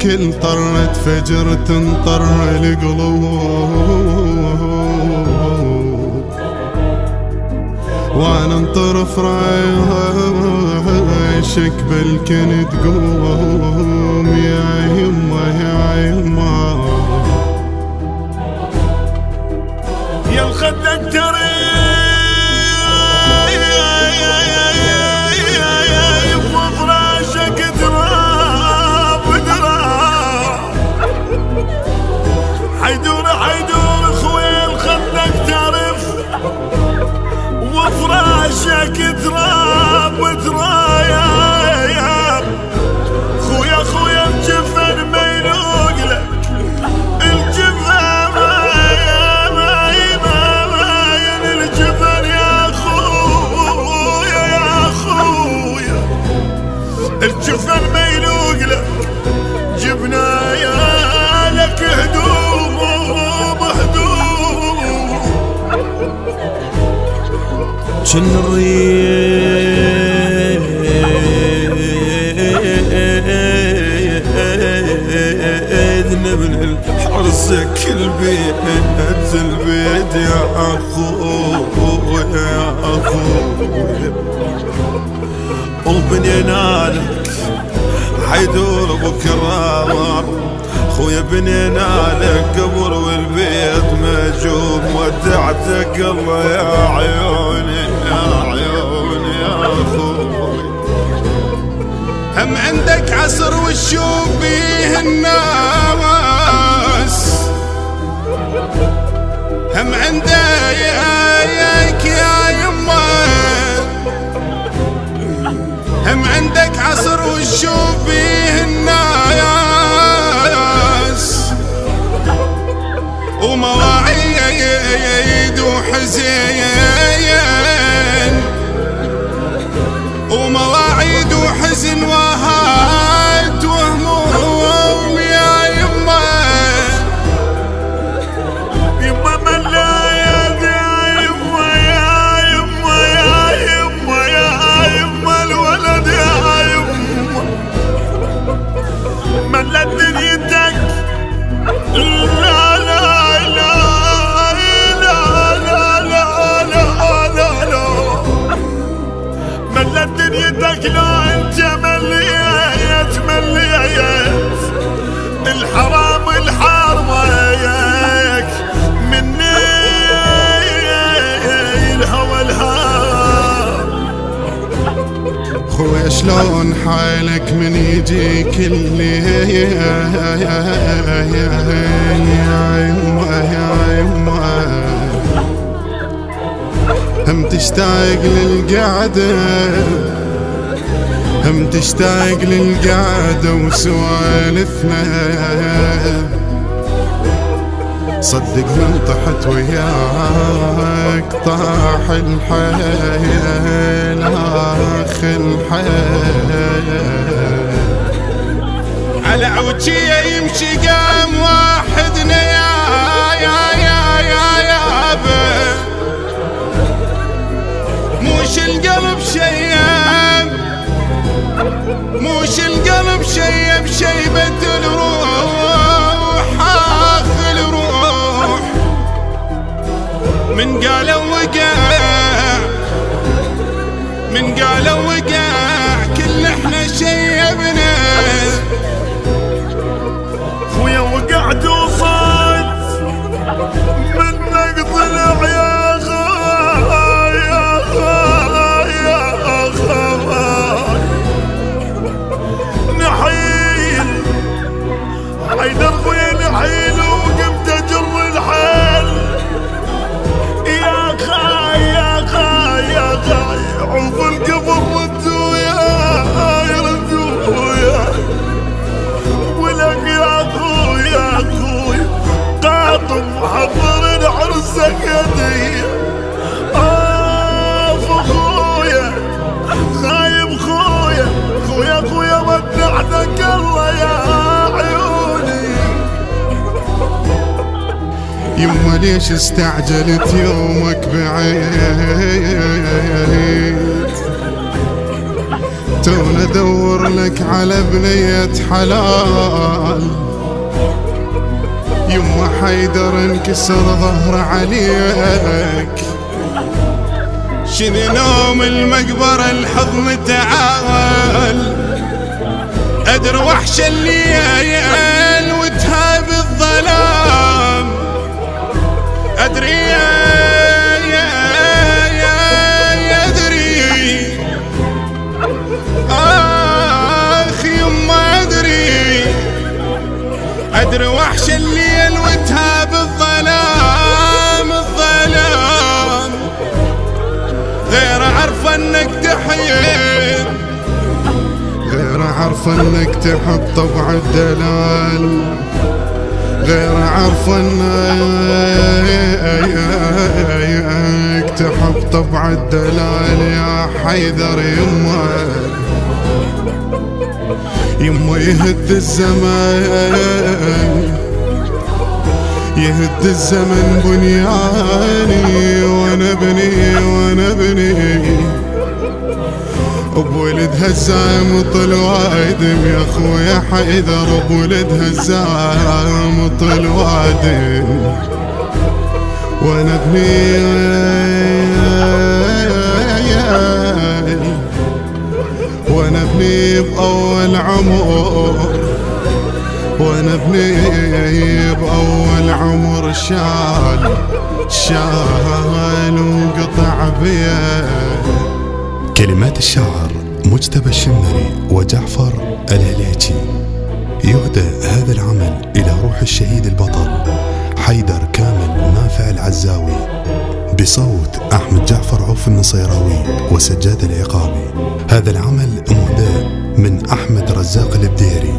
كل طرة فجر تنطر القلوب، وانا انطرف رايشك بالكن تقوم يا يما يا يما يا الخدك تريب وفراشك تراب تراب، حيدور حيدور خويا الخدك ترف وفراشك تراب ترايب، خويا خويا الجفن ما يلوق لك الجفن ماين الجفن يا خويا يا خويا الجفن ما يلوق لك جبنا يا لك هدوم هدوم جن الريد من الحرسك البيت البيت يا اخويا يا اخويا، وبنينالك حيدور بكرار خويا بنينالك قبر والبيت مهجوم، ودعتك الله يا عيوني يا عيوني يا اخوي. هم عندك عصر وتشوف بيه الناس، هم عندك يا يما، هم عندك عصر وتشوف بيه الناس، ومواعيد وحزين ومواعيد وحزن وهات وهموم يا يما يما ملايد يا يما يا يما يا يما يا يما الولد يا يما ملت دنيتك لا لا لا لا لا لا لا لا ملت دنيتك لو انت مليت مليت الحرام الحرمك مني الهوى الهام. خويا شلون حالك من يجيك الليل يا يما يا يما، هم تشتاق للقعدة هم تشتاق للقعدة وسوالفنا، صدق من طحت وياك طاح الحيل اخ الحيل، على عوجيه يمشي قام واحدنا يا موش القلب شيب موش القلب شيب شيبة الروح اخ الروح، من قالوا وقع من قالوا وقع كل احنا شيبنا، خويا وقعت وصاد من نقض العيال حيدر خويا نحيل وقمت اجر الحيل يا خاي يا خاي يا خاي عوف القبر ردوا يا ردوا يا ولك يا اخوي يا اخوي قاطم حضر العرسك يدي اخويا خايب خويا خويا خويا ودعتك الله يا يما ليش استعجلت يومك بعيد، تونا ادور لك على بنية حلال. يما حيدر انكسر ظهر عليك، شذي نوم المقبرة الحضن تعال. أدر وحش الليل وتهاب الظلام، أدري أدري آخ يما أدري. أدري وحش الليل وتهاب الظلام الظلام، غير عرف انك تحيي، غير عرف انك تحب طبع الدلال، غير عرف انك تحب طبع الدلال. يا حيدر يما يهد الزمان، يهد الزمن بنياني وانا ابني بولد هزام طل وادم. يا اخويا حيدر بولد هزام طل وادم وانا ابني، وانا ابني باول عمر، وانا ابني باول عمر شال وقطع بيه. كلمات الشاعر مجتبى الشمري وجعفر الهليتي. يهدى هذا العمل إلى روح الشهيد البطل حيدر كامل مافع العزاوي، بصوت أحمد جعفر عوف النصيراوي وسجاد العقابي. هذا العمل مهدى من أحمد رزاق البديري.